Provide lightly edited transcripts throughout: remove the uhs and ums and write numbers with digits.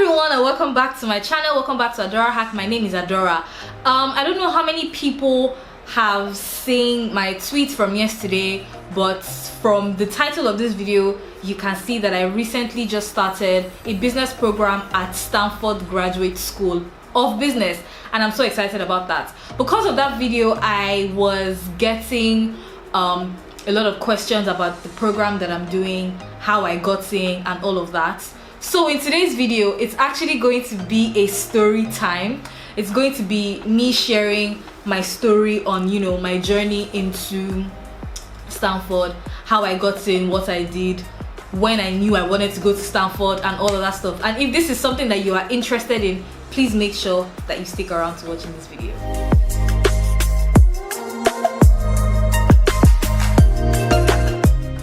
everyone, and welcome back to my channel. Welcome back to Adora Hack. My name is Adora. I don't know how many people have seen my tweet from yesterday, but from the title of this video you can see that I recently just started a business program at Stanford Graduate School of Business, and I'm so excited about that. Because of that video, I was getting a lot of questions about the program that I'm doing, how I got in, and all of that. So in today's video, it's actually going to be a story time. It's going to be me sharing my story on, my journey into Stanford, how I got in, what I did, when I knew I wanted to go to Stanford, and all of that stuff. And if this is something that you are interested in, please make sure that you stick around to watching this video.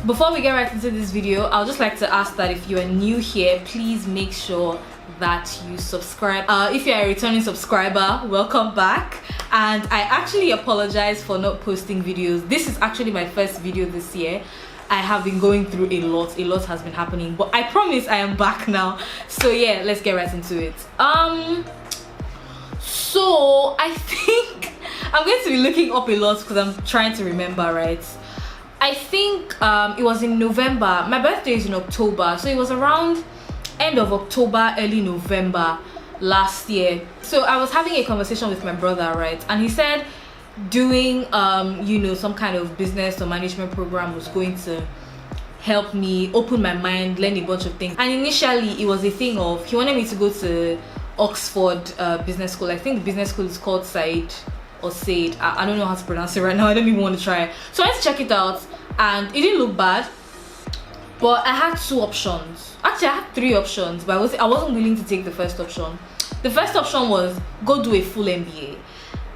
Before we get right into this video, I'll just like to ask that if you are new here, please make sure that you subscribe. If you're a returning subscriber, welcome back. And I actually apologize for not posting videos. This is actually my first video this year. I have been going through a lot has been happening, but I promise I am back now. So yeah, let's get right into it. So I think I'm going to be looking up a lot because I'm trying to remember, right? I think it was in November. My birthday is in October, so it was around end of October, early November last year. So I was having a conversation with my brother, right? And he said doing some kind of business or management program was going to help me open my mind, learn a bunch of things. And initially it was a thing of he wanted me to go to Oxford Business School. I think the business school is called SAID or SAID. I don't know how to pronounce it right now. I don't even want to try. So I went to check it out and it didn't look bad, but I had two options. Actually, I had three options, but I wasn't willing to take the first option. The first option was go do a full MBA,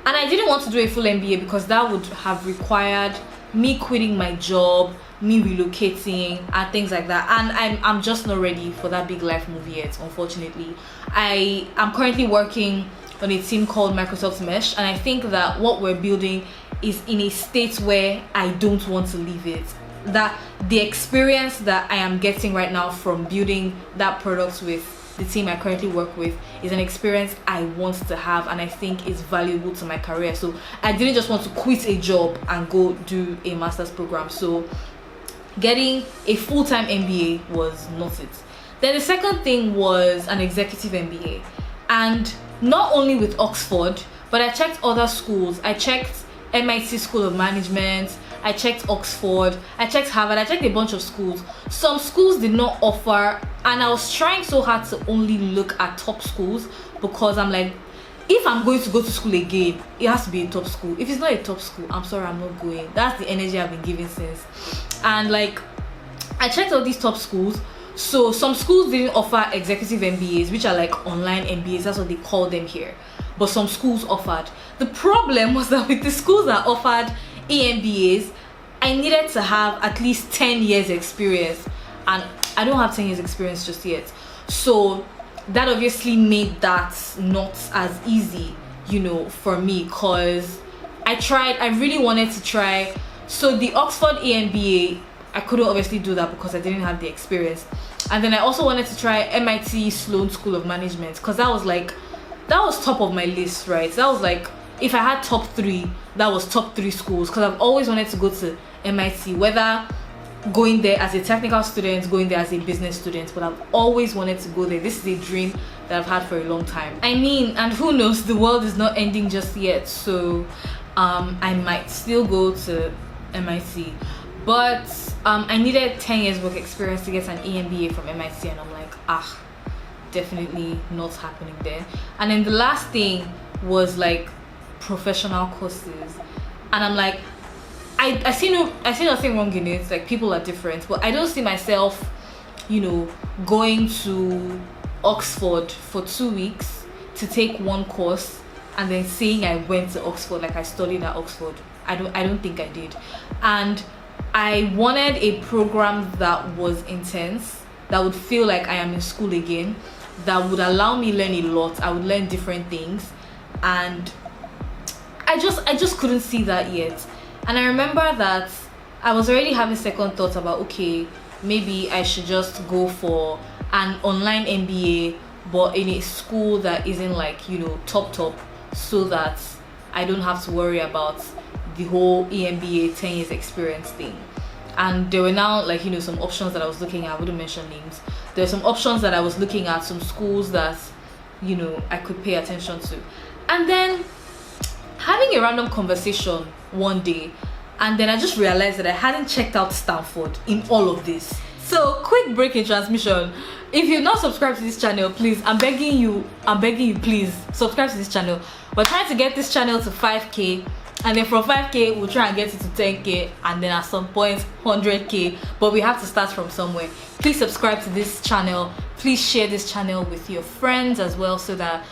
and I didn't want to do a full MBA because that would have required me quitting my job, me relocating, and things like that. And I'm just not ready for that big life move yet, unfortunately. I'm currently working on a team called Microsoft Mesh, and I think that what we're building is in a state where I don't want to leave it. That the experience that I am getting right now from building that product with the team I currently work with is an experience I want to have, and I think is valuable to my career. So I didn't just want to quit a job and go do a master's program. So getting a full-time MBA was not it. Then the second thing was an executive MBA, and not only with Oxford, but I checked other schools. I checked MIT School of Management, I checked Oxford, I checked Harvard, I checked a bunch of schools. Some schools did not offer, and I was trying so hard to only look at top schools because I'm like, if I'm going to go to school again, it has to be a top school. If it's not a top school, I'm sorry, I'm not going. That's the energy I've been giving since. And like, I checked all these top schools. So some schools didn't offer executive MBAs, which are like online MBAs, that's what they call them here. But some schools offered. The problem was that with the schools that offered EMBAs, I needed to have at least 10 years experience, and I don't have 10 years experience just yet. So that obviously made that not as easy, for me, because I really wanted to try. So the Oxford EMBA, I couldn't obviously do that because I didn't have the experience. And then I also wanted to try MIT Sloan School of Management because that was top of my list, right? That was like, if I had top three, that was top three schools, because I've always wanted to go to MIT, whether going there as a technical student, going there as a business student, but I've always wanted to go there. This is a dream that I've had for a long time. I mean, and who knows, the world is not ending just yet, so I might still go to MIT. But I needed 10 years work experience to get an EMBA from MIT, and I'm like, definitely not happening there. And then the last thing was like professional courses, and I'm like, I see nothing wrong in it. Like, people are different, but I don't see myself going to Oxford for 2 weeks to take one course and then saying I went to Oxford, like I studied at Oxford. I don't think I did. And I wanted a program that was intense, that would feel like I am in school again, that would allow me learn a lot. I would learn different things, and I just couldn't see that yet. And I remember that I was already having second thoughts about, okay, maybe I should just go for an online MBA but in a school that isn't like, you know, top, so that I don't have to worry about the whole EMBA 10 years experience thing. And there were now, like, you know, some options that I was looking at. I wouldn't mention names. There were some options that I was looking at, some schools that, you know, I could pay attention to. And then having a random conversation one day, and then I just realized that I hadn't checked out Stanford in all of this. So quick break in transmission. If you're not subscribed to this channel, please, I'm begging you, please subscribe to this channel. We're trying to get this channel to 5k, and then from 5k we'll try and get it to 10k, and then at some point 100k, but we have to start from somewhere. Please subscribe to this channel. Please share this channel with your friends as well, so that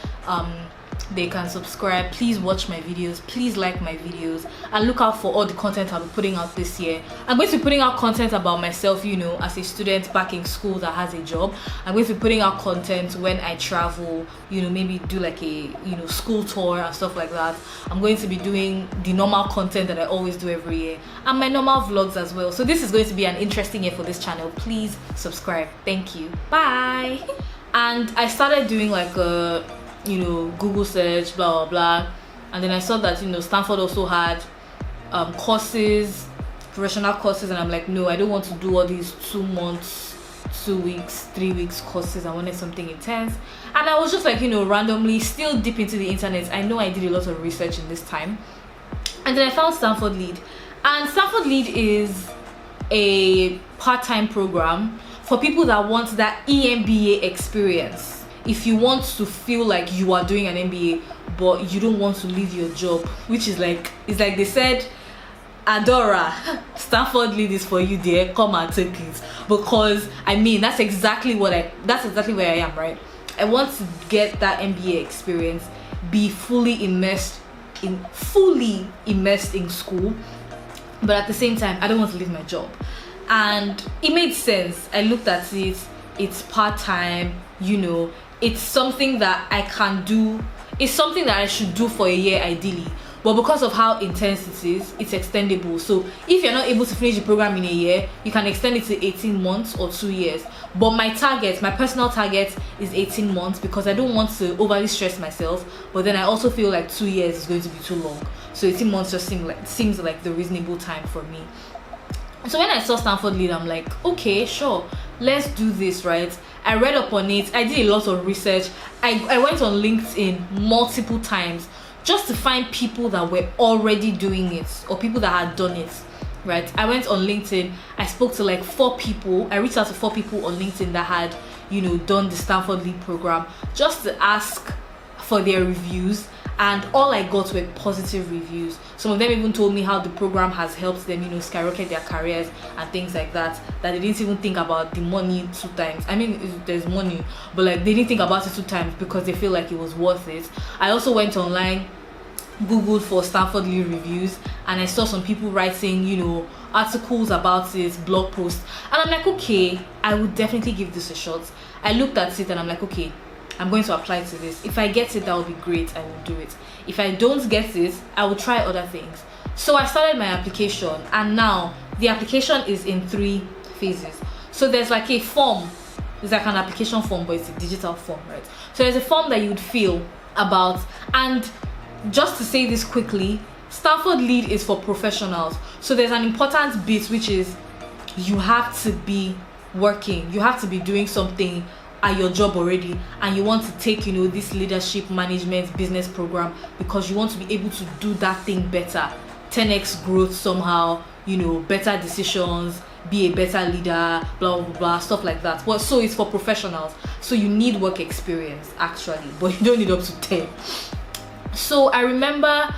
they can subscribe. Please watch my videos, please like my videos, and look out for all the content I'll be putting out this year. I'm going to be putting out content about myself, you know, as a student back in school that has a job. I'm going to be putting out content when I travel, you know, maybe do like a, you know, school tour and stuff like that. I'm going to be doing the normal content that I always do every year, and my normal vlogs as well. So this is going to be an interesting year for this channel. Please subscribe. Thank you. Bye. And I started doing like a, you know, Google search, blah blah blah, and then I saw that, you know, Stanford also had courses, professional courses, and I'm like, no, I don't want to do all these 2 months, 2 weeks, 3 weeks courses. I wanted something intense. And I was just like, you know, randomly still deep into the internet. I know I did a lot of research in this time, and then I found Stanford LEAD. And Stanford LEAD is a part-time program for people that want that EMBA experience. If you want to feel like you are doing an MBA but you don't want to leave your job, which is like, it's like they said, Adora, Stanford LEAD is for you, dear, come and take it. Because I mean, that's exactly where I am, right? I want to get that MBA experience, be fully immersed in school, but at the same time I don't want to leave my job. And it made sense. I looked at it, it's part-time, you know, it's something that I can do. It's something that I should do for a year ideally, but because of how intense it is, it's extendable. So if you're not able to finish the program in a year, you can extend it to 18 months or 2 years. But my personal target is 18 months, because I don't want to overly stress myself, but then I also feel like 2 years is going to be too long. So 18 months just seems like the reasonable time for me. So when I saw Stanford LEAD, I'm like, okay, sure, let's do this, right? I read up on it. I did a lot of research. I went on LinkedIn multiple times just to find people that were already doing it, or people that had done it, right? I went on LinkedIn. I spoke to like 4 people. I reached out to 4 people on LinkedIn that had, you know, done the Stanford LEAD program, just to ask for their reviews. And all I got were positive reviews. Some of them even told me how the program has helped them, you know, skyrocket their careers and things like that, that they didn't even think about the money 2 times. I mean, there's money, but like they didn't think about it 2 times because they feel like it was worth it. I also went online, Googled for Stanford LEAD reviews, and I saw some people writing, you know, articles about it, blog posts, and I'm like, okay, I would definitely give this a shot. I looked at it and I'm like, okay, I'm going to apply to this. If I get it, that would be great. I will do it. If I don't get it, I will try other things. So I started my application, and now the application is in 3 phases. So there's like a form. It's like an application form, but it's a digital form, right? So there's a form that you would fill about, and just to say this quickly, Stanford LEAD is for professionals. So there's an important bit, which is you have to be working. You have to be doing something at your job already, and you want to take, you know, this leadership management business program because you want to be able to do that thing better, 10x growth somehow, you know, better decisions, be a better leader, blah blah blah, stuff like that. Well, so it's for professionals, so you need work experience actually, but you don't need up to 10. So I remember,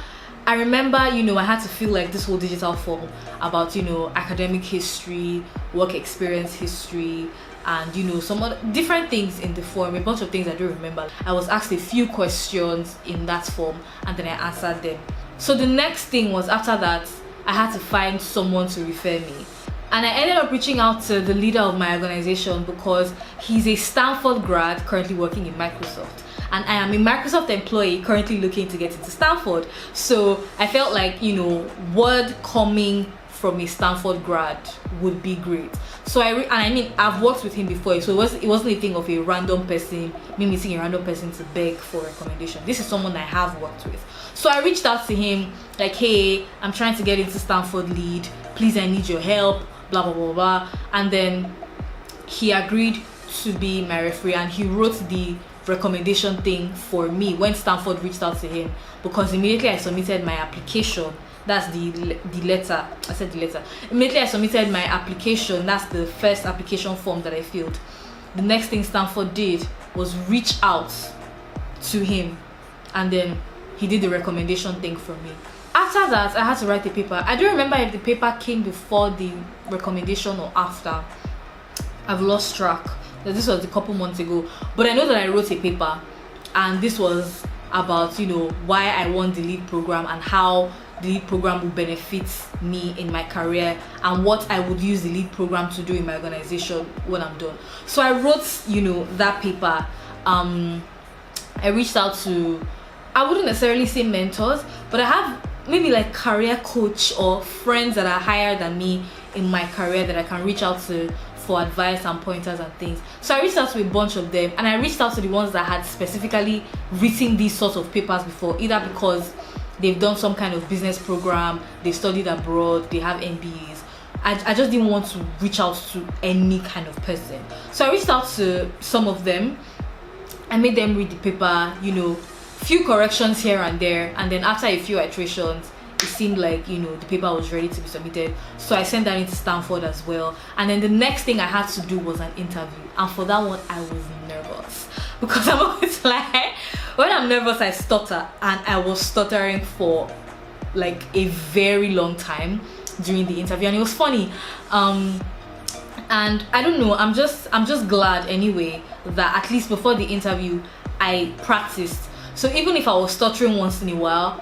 you know, I had to fill like this whole digital form about, you know, academic history, work experience history, and, you know, some other different things in the form, a bunch of things I don't remember. I was asked a few questions in that form, and then I answered them. So the next thing was, after that, I had to find someone to refer me. And I ended up reaching out to the leader of my organization because he's a Stanford grad currently working in Microsoft. And I am a Microsoft employee currently looking to get into Stanford. So I felt like, you know, word coming from a Stanford grad would be great. So I've worked with him before, so it wasn't a thing of a random person, me meeting a random person to beg for recommendation. This is someone I have worked with. So I reached out to him like, hey, I'm trying to get into Stanford LEAD, please, I need your help, blah blah blah blah. And then he agreed to be my referee, and he wrote the recommendation thing for me when Stanford reached out to him, because immediately I submitted my application. That's the letter. I said the letter. Immediately I submitted my application. That's the first application form that I filled. The next thing Stanford did was reach out to him, and then he did the recommendation thing for me. After that, I had to write a paper. I don't remember if the paper came before the recommendation or after. I've lost track. This was a couple months ago, but I know that I wrote a paper, and this was about, you know, why I want the LEAD program and how the LEAD program will benefit me in my career, and what I would use the LEAD program to do in my organization when I'm done. So I wrote, you know, that paper. I reached out to, I wouldn't necessarily say mentors, but I have maybe like career coach or friends that are higher than me in my career that I can reach out to for advice and pointers and things. So I reached out to a bunch of them, and I reached out to the ones that had specifically written these sorts of papers before, either because they've done some kind of business program, they studied abroad, they have MBAs. I just didn't want to reach out to any kind of person. So I reached out to some of them. I made them read the paper, you know, few corrections here and there, and then after a few iterations, it seemed like, you know, the paper was ready to be submitted. So I sent that into Stanford as well. And then the next thing I had to do was an interview. And for that one, I was nervous. Because I'm always like, when I'm nervous, I stutter. And I was stuttering for like a very long time during the interview. And it was funny. And I don't know, I'm just glad anyway that at least before the interview, I practiced. So even if I was stuttering once in a while,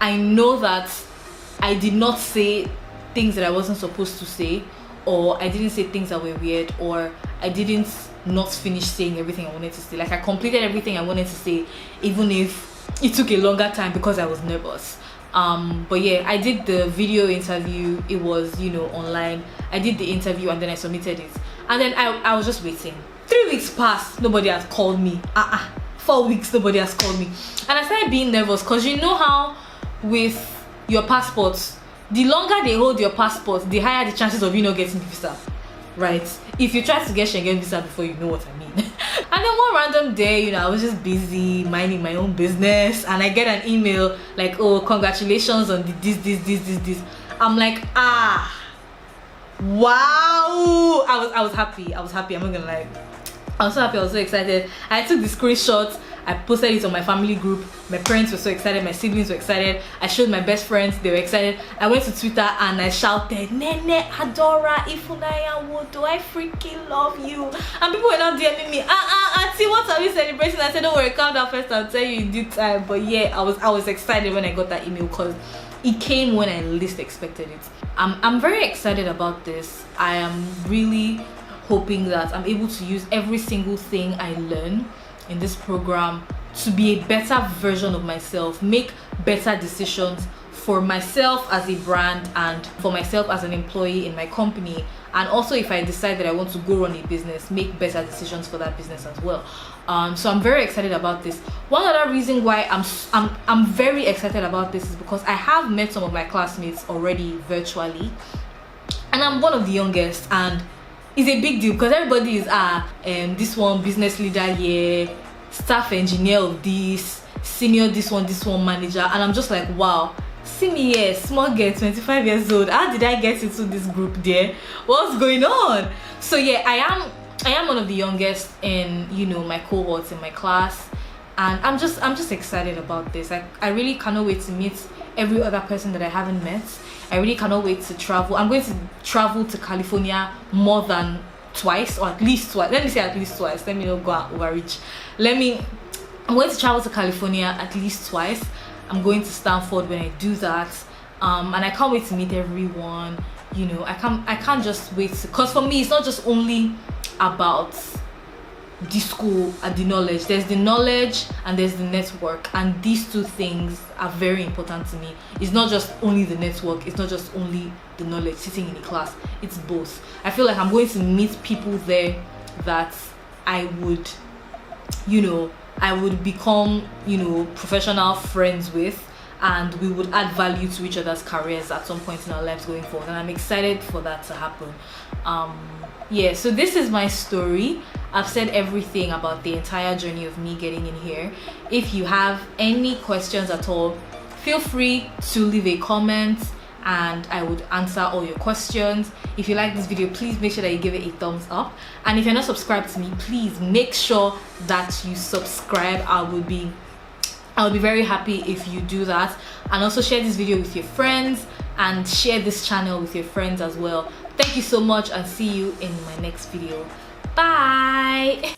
I know that I did not say things that I wasn't supposed to say, or I didn't say things that were weird, or I didn't not finish saying everything I wanted to say. Like, I completed everything I wanted to say, even if it took a longer time because I was nervous. But yeah, I did the video interview. It was, you know, online. I did the interview and then I submitted it. And then I was just waiting. 3 weeks passed, nobody has called me. 4 weeks, nobody has called me. And I started being nervous, because you know how with your passports, the longer they hold your passport, the higher the chances of you not getting the visa, right? If you try to get Schengen visa before, you know what I mean. And then one random day, you know, I was just busy minding my own business, and I get an email like, oh, congratulations on this. I'm like, wow. I was happy. I'm not gonna lie. I was so happy, I was so excited. I took the screenshot, I posted it on my family group. My parents were so excited, my siblings were excited. I showed my best friends, they were excited. I went to Twitter and I shouted, Nene, Adora Nwodo, I freaking love you. And people were not DMing me, auntie, what are we celebrating? I said, don't worry, calm down first, I'll tell you in due time. But yeah, I was excited when I got that email, because it came when I least expected it. I'm very excited about this. I am really hoping that I'm able to use every single thing I learn in this program to be a better version of myself, make better decisions for myself as a brand and for myself as an employee in my company. And also, if I decide that I want to go run a business, make better decisions for that business as well. So I'm very excited about this. One other reason why I'm very excited about this is because I have met some of my classmates already virtually, and I'm one of the youngest, and it's a big deal because everybody is this one business leader here, staff engineer of this, senior this one manager, and I'm just like, wow, see me here, small girl, 25 years old. How did I get into this group there? What's going on? So yeah, I am one of the youngest in, you know, my cohorts in my class, and I'm just excited about this. I really cannot wait to meet every other person that I haven't met. I really cannot wait to travel. I'm going to travel to California more than twice, or at least twice. Let me say at least twice. Let me not go and overreach. I'm going to travel to California at least twice. I'm going to Stanford when I do that. And I can't wait to meet everyone. You know, I can't just wait, because for me it's not just only about the school and the knowledge. There's the knowledge and there's the network, and these two things are very important to me. It's not just only the network, it's not just only the knowledge sitting in the class, it's both. I feel like I'm going to meet people there that I would, I would become, professional friends with, and we would add value to each other's careers at some point in our lives going forward, and I'm excited for that to happen. Yeah, so this is my story. I've said everything about the entire journey of me getting in here. If you have any questions at all, feel free to leave a comment and I would answer all your questions. If you like this video, please make sure that you give it a thumbs up, and if you're not subscribed to me, please make sure that you subscribe. I would be very happy if you do that, and also share this video with your friends and share this channel with your friends as well. Thank you so much, and see you in my next video. Bye.